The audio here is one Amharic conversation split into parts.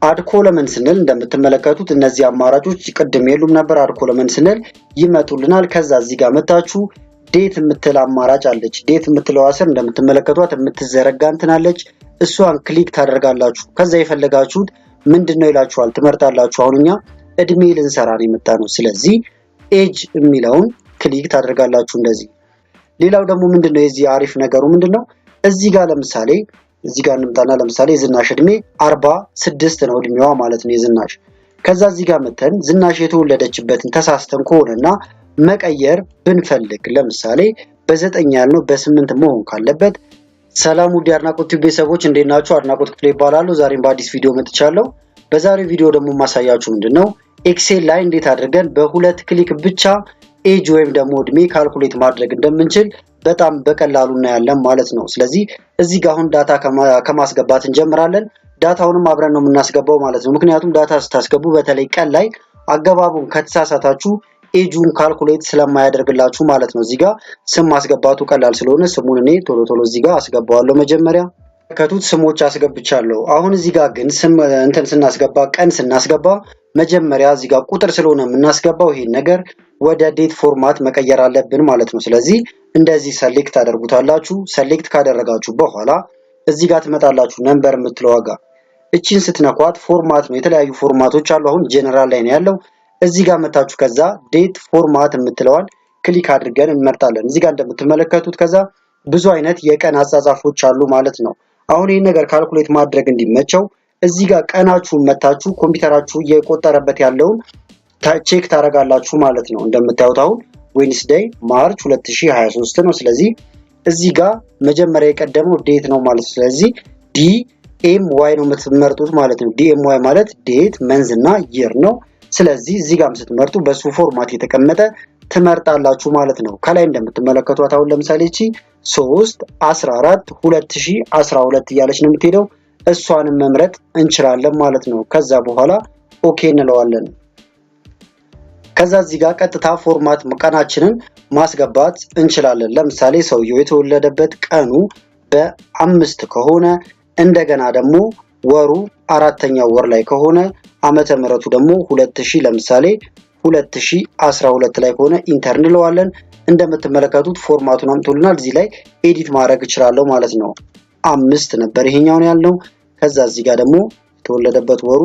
አድ ኮለመን ስንል እንደምትመለከቱት እነዚህ አማራጮች ቅድም የሉም ነበር። አድ ኮለመን ስንል ይመጡልናል። ከዛ እዚህ ጋር መታችሁ ዴት የምትል አማራጭ አለች። ዴት የምትለው ስር እንደምትመለከቷት የምትዘረጋ እንትናለች። እሷን ክሊክ ታደርጋላችሁ። ከዛ የፈለጋችሁት ምንድነው ይላችኋል ትመርጣላችሁ። አሁን እኛ እድሜ ልንሰራ ነው የመጣነው። ስለዚህ ኤጅ የሚለውን ክሊክ ታደርጋላችሁ እንደዚህ። ሌላው ደግሞ ምንድነው የዚህ አሪፍ ነገሩ ምንድነው እዚህ ጋር ለምሳሌ እዚህ ጋር እንምጣና ለምሳሌ ዝናሽ እድሜ 46 ነው እድሜዋ ማለት ነው የዝናሽ። ከዛ እዚህ ጋር መተን ዝናሽ የተወለደችበትን ተሳስተን ከሆነና መቀየር ብንፈልግ ለምሳሌ በ9 ያልነው በ8 መሆን ካለበት። ሰላም ውድ አድናቆት ቤተሰቦች እንዴት ናችሁ? አድናቆት ክፍሌ ይባላል። ዛሬም በአዲስ ቪዲዮ መጥቻለሁ። በዛሬው ቪዲዮ ደግሞ ማሳያችሁ ምንድነው ኤክሴል ላይ እንዴት አድርገን በሁለት ክሊክ ብቻ ኤጅ ወይም ደግሞ እድሜ ካልኩሌት ማድረግ እንደምንችል በጣም በቀላሉ እናያለን ማለት ነው። ስለዚህ እዚህ ጋር አሁን ዳታ ከማስገባት እንጀምራለን። ዳታውንም አብረን ነው የምናስገባው ማለት ነው። ምክንያቱም ዳታ ስታስገቡ በተለይ ቀን ላይ አገባቡን ከተሳሳታችሁ ኤጁን ካልኩሌት ስለማያደርግላችሁ ማለት ነው። እዚህ ጋር ስም ማስገባቱ ቀላል ስለሆነ ስሙን እኔ ቶሎ እዚህ ጋር አስገባዋለሁ። መጀመሪያ ከቱት ስሞች አስገብቻለሁ። አሁን እዚህ ጋር ግን ስም ስናስገባ ቀን ስናስገባ መጀመሪያ እዚህ ጋር ቁጥር ስለሆነ የምናስገባው ይሄን ነገር ወደ ዴት ፎርማት መቀየር አለብን ማለት ነው። ስለዚህ እንደዚህ ሰሌክት አደርጉታላችሁ። ሰሌክት ካደረጋችሁ በኋላ እዚህ ጋር ትመጣላችሁ ነምበር የምትለው ዋጋ እቺን ስትነኳት ፎርማት ነው። የተለያዩ ፎርማቶች አሉ። አሁን ጄነራል ላይ ነው ያለው። እዚህ ጋር መታችሁ ከዛ ዴት ፎርማት የምትለዋን ክሊክ አድርገን እንመርጣለን። እዚህ ጋር እንደምትመለከቱት ከዛ ብዙ አይነት የቀን አጻጻፎች አሉ ማለት ነው። አሁን ይሄን ነገር ካልኩሌት ማድረግ እንዲመቸው እዚህ ጋር ቀናችሁን መታችሁ ኮምፒውተራችሁ እየቆጠረበት ያለውን ቼክ ታረጋላችሁ ማለት ነው። እንደምታዩት አሁን ዌድነስዴይ ማርች 2023 ነው። ስለዚህ እዚህ ጋር መጀመሪያ የቀደመው ዴት ነው ማለት ነው። ስለዚህ DMY ነው የምትመርጡት ማለት ነው። DMY ማለት ዴት መንዝ እና ይር ነው። ስለዚህ እዚህ ጋርም ስትመርጡ በሱ ፎርማት የተቀመጠ ትመርጣላችሁ ማለት ነው። ከላይ እንደምትመለከቷት አሁን ለምሳሌ እቺ 3/14/2012 እያለች ነው የምትሄደው። እሷንም መምረጥ እንችላለን ማለት ነው። ከዛ በኋላ ኦኬ እንለዋለን። ከዛ እዚህ ጋር ቀጥታ ፎርማት ቀናችንን ማስገባት እንችላለን። ለምሳሌ ሰውየው የተወለደበት ቀኑ በ5 ከሆነ እንደገና ደግሞ ወሩ 4ኛው ወር ላይ ከሆነ ዓመተ ምህረቱ ደግሞ 2000 ለምሳሌ 2012 ላይ ከሆነ ኢንተር እንለዋለን። እንደምትመለከቱት ፎርማቱን አምጥቶልናል። እዚህ ላይ ኤዲት ማድረግ እችላለሁ ማለት ነው። 5 ነበር ይሄኛው ነው ያለው። ከዛ እዚህ ጋር ደግሞ የተወለደበት ወሩ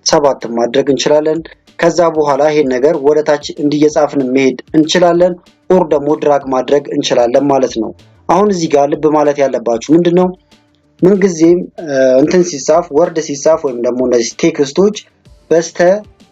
7 ማድረግ እንችላለን። ከዛ በኋላ ይሄን ነገር ወደታች እንዲየጻፍን መሄድ እንችላለን። ኦር ደግሞ ድራግ ማድረግ እንችላለን ማለት ነው። አሁን እዚህ ጋር ልብ ማለት ያለባችሁ ምንድነው ምን ጊዜም ሲጻፍ ወርድ ሲጻፍ ወይም ደግሞ እነዚህ ቴክስቶች በስተ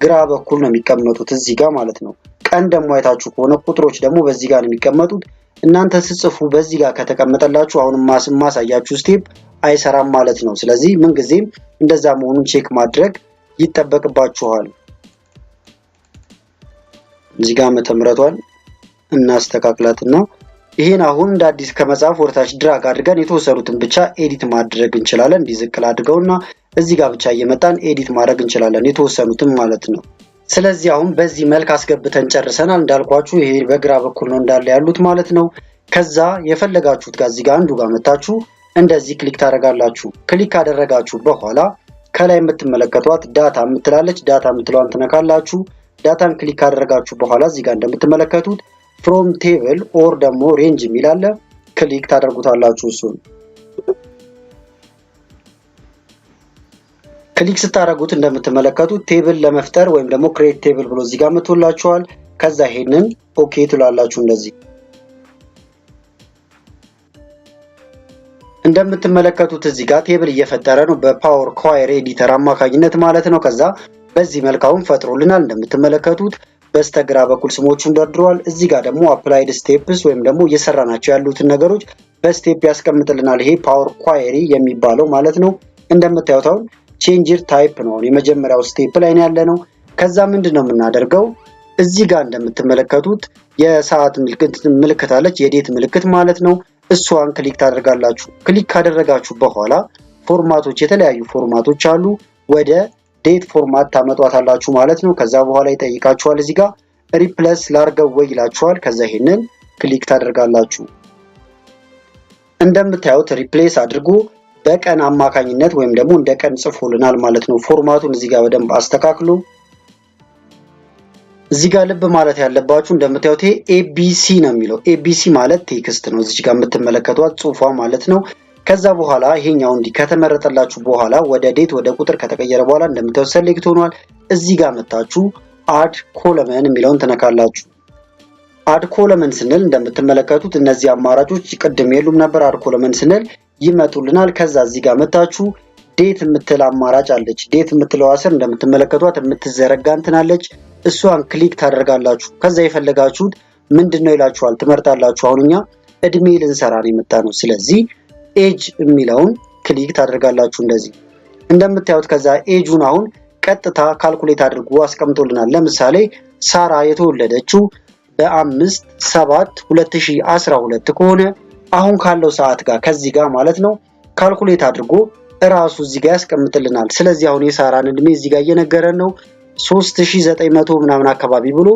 ግራ በኩል ነው የሚቀመጡት እዚህ ጋር ማለት ነው። ቀን ደግሞ አይታችሁ ከሆነ ቁጥሮች ደግሞ በዚህ ጋር ነው የሚቀመጡት። እናንተ ስጽፉ በዚህ ጋር ከተቀመጠላችሁ አሁን ማሳያችሁ ስቴፕ አይሰራም ማለት ነው። ስለዚህ ምን ጊዜም እንደዛ መሆኑን ቼክ ማድረግ ይጠበቅባችኋል። እዚህ ጋር መተምረቷን እናስተካክላትና ይሄን አሁን እንደ አዲስ ከመጻፍ ወርታች ድራግ አድርገን የተወሰኑትን ብቻ ኤዲት ማድረግ እንችላለን። እንዲዝቅል አድርገውና እዚህ ጋር ብቻ እየመጣን ኤዲት ማድረግ እንችላለን የተወሰኑትን ማለት ነው። ስለዚህ አሁን በዚህ መልክ አስገብተን ጨርሰናል። እንዳልኳችሁ ይሄ በግራ በኩል ነው እንዳለ ያሉት ማለት ነው። ከዛ የፈለጋችሁት ጋር እዚህ ጋር አንዱ ጋር መጣችሁ እንደዚህ ክሊክ ታደርጋላችሁ። ክሊክ ካደረጋችሁ በኋላ ከላይ የምትመለከቷት ዳታ የምትላለች ዳታ የምትለዋን ትነካላችሁ። ዳታን ክሊክ ካደረጋችሁ በኋላ እዚህ ጋር እንደምትመለከቱት ፍሮም ቴብል ኦር ደግሞ ሬንጅ የሚላለ ክሊክ ታደርጉታላችሁ። እሱን ክሊክ ስታደርጉት እንደምትመለከቱት ቴብል ለመፍጠር ወይም ደግሞ ክሬት ቴብል ብሎ እዚህ ጋር መጥቶላችኋል። ከዛ ይሄንን ኦኬ ትላላችሁ። እንደዚህ እንደምትመለከቱት እዚህ ጋር ቴብል እየፈጠረ ነው በፓወር ኳየር ኤዲተር አማካኝነት ማለት ነው። ከዛ በዚህ መልካውን ፈጥሮልናል። እንደምትመለከቱት በስተግራ በኩል ስሞቹን ደርድሯል። እዚህ ጋር ደግሞ አፕላይድ ስቴፕስ ወይም ደግሞ እየሰራናቸው ያሉትን ነገሮች በስቴፕ ያስቀምጥልናል። ይሄ ፓወር ኳየሪ የሚባለው ማለት ነው። እንደምታዩት አሁን ቼንጅር ታይፕ ነው የመጀመሪያው ስቴፕ ላይ ነው ያለነው። ከዛ ምንድነው የምናደርገው እዚህ ጋር እንደምትመለከቱት የሰዓት ምልክት አለች፣ የዴት ምልክት ማለት ነው። እሷን ክሊክ ታደርጋላችሁ። ክሊክ ካደረጋችሁ በኋላ ፎርማቶች የተለያዩ ፎርማቶች አሉ። ወደ ዴት ፎርማት ታመጧታላችሁ ማለት ነው። ከዛ በኋላ ይጠይቃችኋል። እዚህ ጋር ሪፕሌስ ላርገው ወይ ይላችኋል። ከዛ ይሄንን ክሊክ ታደርጋላችሁ። እንደምታዩት ሪፕሌስ አድርጎ በቀን አማካኝነት ወይም ደግሞ እንደ ቀን ጽፎልናል ማለት ነው። ፎርማቱን እዚህ ጋር በደንብ አስተካክሉ። እዚህ ጋር ልብ ማለት ያለባችሁ እንደምታዩት ይሄ ኤቢሲ ነው የሚለው። ኤቢሲ ማለት ቴክስት ነው። እዚህ ጋር የምትመለከቷት ጽሁፏ ማለት ነው። ከዛ በኋላ ይሄኛው እንዲህ ከተመረጠላችሁ በኋላ ወደ ዴት ወደ ቁጥር ከተቀየረ በኋላ እንደምታዩት ሰሌክት ሆኗል። እዚህ ጋር መጣችሁ አድ ኮለመን የሚለውን ትነካላችሁ። አድ ኮለመን ስንል እንደምትመለከቱት እነዚህ አማራጮች ቅድም የሉም ነበር። አድ ኮለመን ስንል ይመጡልናል። ከዛ እዚህ ጋር መጣችሁ ዴት የምትል አማራጭ አለች። ዴት የምትለው ስር እንደምትመለከቷት የምትዘረጋ እንትናለች። እሷን ክሊክ ታደርጋላችሁ። ከዛ የፈለጋችሁት ምንድነው ይላችኋል፣ ትመርጣላችሁ። አሁን እኛ እድሜ ልንሰራ ነው የመጣነው። ስለዚህ ኤጅ የሚለውን ክሊክ ታደርጋላችሁ እንደዚህ እንደምታዩት። ከዛ ኤጁን አሁን ቀጥታ ካልኩሌት አድርጎ አስቀምጦልናል። ለምሳሌ ሳራ የተወለደችው በ5/7/2012 ከሆነ አሁን ካለው ሰዓት ጋር ከዚህ ጋር ማለት ነው ካልኩሌት አድርጎ እራሱ እዚህ ጋር ያስቀምጥልናል። ስለዚህ አሁን የሳራን እድሜ እዚህ ጋር እየነገረን ነው 3900 ምናምን አካባቢ ብሎ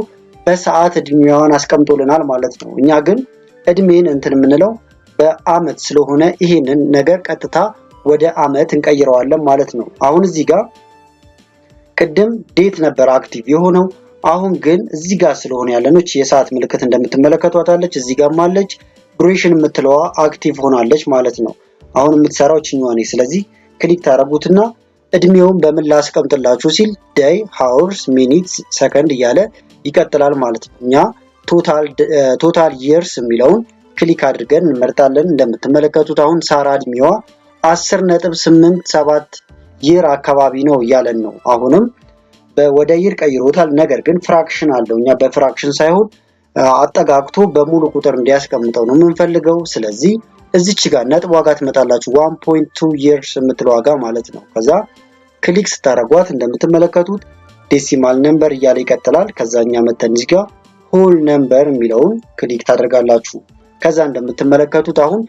በሰዓት እድሜዋን አስቀምጦልናል ማለት ነው። እኛ ግን እድሜን እንትን የምንለው በአመት ስለሆነ ይሄንን ነገር ቀጥታ ወደ አመት እንቀይረዋለን ማለት ነው። አሁን እዚህ ጋር ቅድም ዴት ነበር አክቲቭ የሆነው። አሁን ግን እዚህ ጋር ስለሆነ ያለነች የሰዓት ምልክት እንደምትመለከቷት አለች፣ እዚህ ጋርም አለች። ዱሬሽን የምትለዋ አክቲቭ ሆናለች ማለት ነው። አሁን የምትሰራው እቺኛዋ ነች። ስለዚህ ክሊክ ታረጉትና እድሜውን በምን ላስቀምጥላችሁ ሲል ዴይ፣ ሃውርስ፣ ሚኒትስ፣ ሰከንድ እያለ ይቀጥላል ማለት ነው። እኛ ቶታል ይርስ የሚለውን ክሊክ አድርገን እንመርጣለን። እንደምትመለከቱት አሁን ሳራ እድሜዋ 10.87 ይር አካባቢ ነው እያለን ነው። አሁንም ወደ ይር ቀይሮታል። ነገር ግን ፍራክሽን አለው። እኛ በፍራክሽን ሳይሆን አጠጋግቶ በሙሉ ቁጥር እንዲያስቀምጠው ነው የምንፈልገው። ስለዚህ እዚች ጋር ነጥብ ዋጋ ትመጣላችሁ 1.2 years የምትለው ዋጋ ማለት ነው። ከዛ ክሊክ ስታረጓት እንደምትመለከቱት ዴሲማል ነምበር እያለ ይቀጥላል። ከዛኛ መተን እዚህ ጋር ሆል ነምበር የሚለውን ክሊክ ታደርጋላችሁ። ከዛ እንደምትመለከቱት አሁን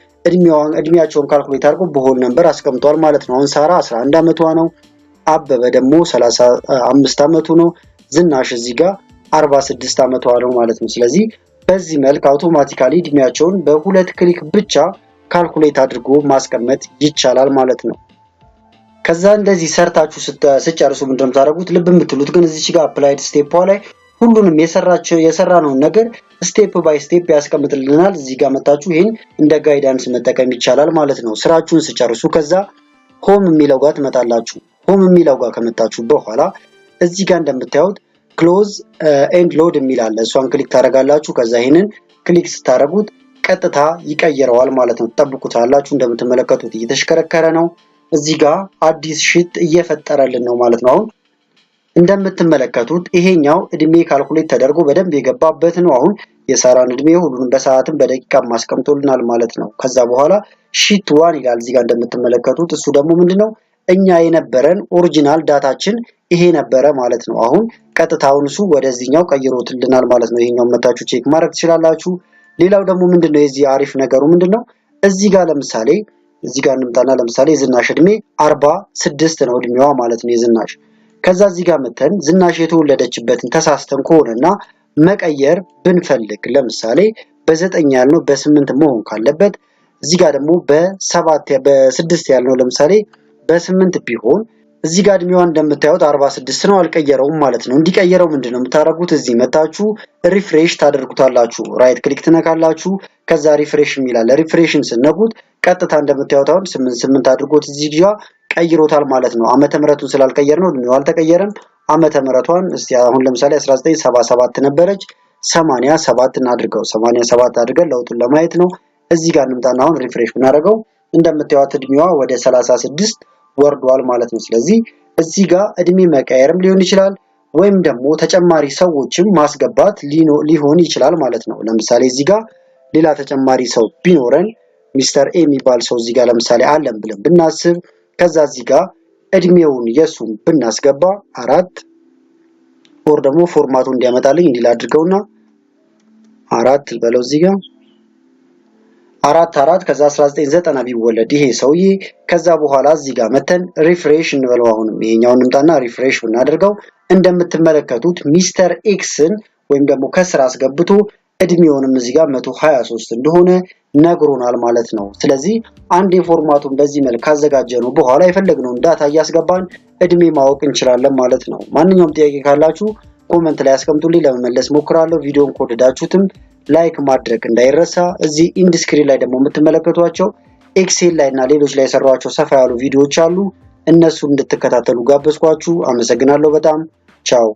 እድሜያቸውን ካልኩሌት አድርጎ በሆል ነምበር አስቀምጧል ማለት ነው። አሁን ሳራ 11 ዓመቷ ነው። አበበ ደግሞ 35 ዓመቱ ነው። ዝናሽ እዚህ ጋር 46 ዓመቷ ነው ማለት ነው። ስለዚህ በዚህ መልክ አውቶማቲካሊ እድሜያቸውን በሁለት ክሊክ ብቻ ካልኩሌት አድርጎ ማስቀመጥ ይቻላል ማለት ነው። ከዛ እንደዚህ ሰርታችሁ ስጨርሱ ምንድነው የምታደርጉት? ልብ የምትሉት ግን እዚች ጋር አፕላይድ ስቴፕ ላይ ሁሉንም የሰራነውን ነገር ስቴፕ ባይ ስቴፕ ያስቀምጥልናል። እዚህ ጋር መጣችሁ ይሄን እንደ ጋይዳንስ መጠቀም ይቻላል ማለት ነው። ስራችሁን ስጨርሱ ከዛ ሆም የሚለው ጋር ትመጣላችሁ። ሆም የሚለው ጋር ከመጣችሁ በኋላ እዚህ ጋር እንደምታዩት ክሎዝ ኤንድ ሎድ የሚል አለ። እሷን ክሊክ ታደርጋላችሁ። ከዛ ይሄንን ክሊክ ስታደርጉት ቀጥታ ይቀየረዋል ማለት ነው። ተጠብቁታላችሁ። እንደምትመለከቱት እየተሽከረከረ ነው። እዚህ ጋር አዲስ ሺት እየፈጠረልን ነው ማለት ነው። አሁን እንደምትመለከቱት ይሄኛው እድሜ ካልኩሌት ተደርጎ በደንብ የገባበት ነው። አሁን የሳራን እድሜ ሁሉንም በሰዓትም በደቂቃም ማስቀምጦልናል ማለት ነው። ከዛ በኋላ ሺት 1 ይላል እዚህ ጋር እንደምትመለከቱት። እሱ ደግሞ ምንድነው እኛ የነበረን ኦሪጂናል ዳታችን ይሄ ነበረ ማለት ነው። አሁን ቀጥታውን እሱ ወደዚህኛው ቀይሮትልናል ማለት ነው። ይሄኛው መታችሁ ቼክ ማድረግ ትችላላችሁ። ሌላው ደግሞ ምንድነው የዚህ አሪፍ ነገሩ ምንድነው እዚህ ጋር ለምሳሌ እዚህ ጋር እንምጣና ለምሳሌ ዝናሽ እድሜ 46 ነው እድሜዋ ማለት ነው የዝናሽ። ከዛ እዚህ ጋር መተን ዝናሽ የተወለደችበትን ተሳስተን ከሆነና መቀየር ብንፈልግ ለምሳሌ በ9 ያልነው በ8 መሆን ካለበት እዚህ ጋር ደግሞ በ6 ያልነው ለምሳሌ በ8 ቢሆን እዚህ ጋር እድሜዋን እንደምታዩት 46 ነው፣ አልቀየረውም ማለት ነው። እንዲቀየረው ምንድነው የምታደርጉት? እዚህ መታችሁ ሪፍሬሽ ታደርጉታላችሁ። ራይት ክሊክ ትነካላችሁ። ከዛ ሪፍሬሽ የሚላል ሪፍሬሽን ስነኩት ቀጥታ እንደምታዩት አሁን 88 አድርጎት እዚህ ጋር ቀይሮታል ማለት ነው። ዓመተ ምህረቱን ስላልቀየር ነው እድሜው አልተቀየረም። ዓመተ ምህረቷን እስቲ አሁን ለምሳሌ 1977 ነበረች 87 እናድርገው። 87 አድርገን ለውጡን ለማየት ነው። እዚህ ጋር እንምጣና አሁን ሪፍሬሽ ብናደርገው እንደምታዩት እድሜዋ ወደ 36 ወርዷል ማለት ነው። ስለዚህ እዚህ ጋር እድሜ መቀየርም ሊሆን ይችላል ወይም ደግሞ ተጨማሪ ሰዎችም ማስገባት ሊሆን ይችላል ማለት ነው። ለምሳሌ እዚህ ጋር ሌላ ተጨማሪ ሰው ቢኖረን ሚስተር ኤ የሚባል ሰው እዚህ ጋር ለምሳሌ አለን ብለን ብናስብ ከዛ እዚህ ጋር እድሜውን የሱን ብናስገባ 4 ኦር ደግሞ ፎርማቱ እንዲያመጣልኝ እንዲል አድርገውና 4 በለው እዚህ ጋር 4 ከዛ 1990 ቢወለድ ይሄ ሰውዬ ከዛ በኋላ እዚህ ጋር መተን ሪፍሬሽ እንበለው። አሁንም ይሄኛውን እንምጣና ሪፍሬሽ ብናደርገው እንደምትመለከቱት ሚስተር ኤክስን ወይም ደግሞ ከስራ አስገብቶ እድሜውንም እዚህ ጋር 123 እንደሆነ ነግሮናል ማለት ነው። ስለዚህ አንድ ፎርማቱን በዚህ መልክ ካዘጋጀነው በኋላ የፈለግነውን ዳታ እያስገባን እድሜ ማወቅ እንችላለን ማለት ነው። ማንኛውም ጥያቄ ካላችሁ ኮሜንት ላይ አስቀምጡልኝ፣ ለመመለስ ሞክራለሁ። ቪዲዮን ከወደዳችሁትም ላይክ ማድረግ እንዳይረሳ። እዚህ ኢንድ ስክሪን ላይ ደግሞ የምትመለከቷቸው ኤክሴል ላይ እና ሌሎች ላይ የሰራኋቸው ሰፋ ያሉ ቪዲዮዎች አሉ። እነሱን እንድትከታተሉ ጋበዝኳችሁ። አመሰግናለሁ በጣም ቻው።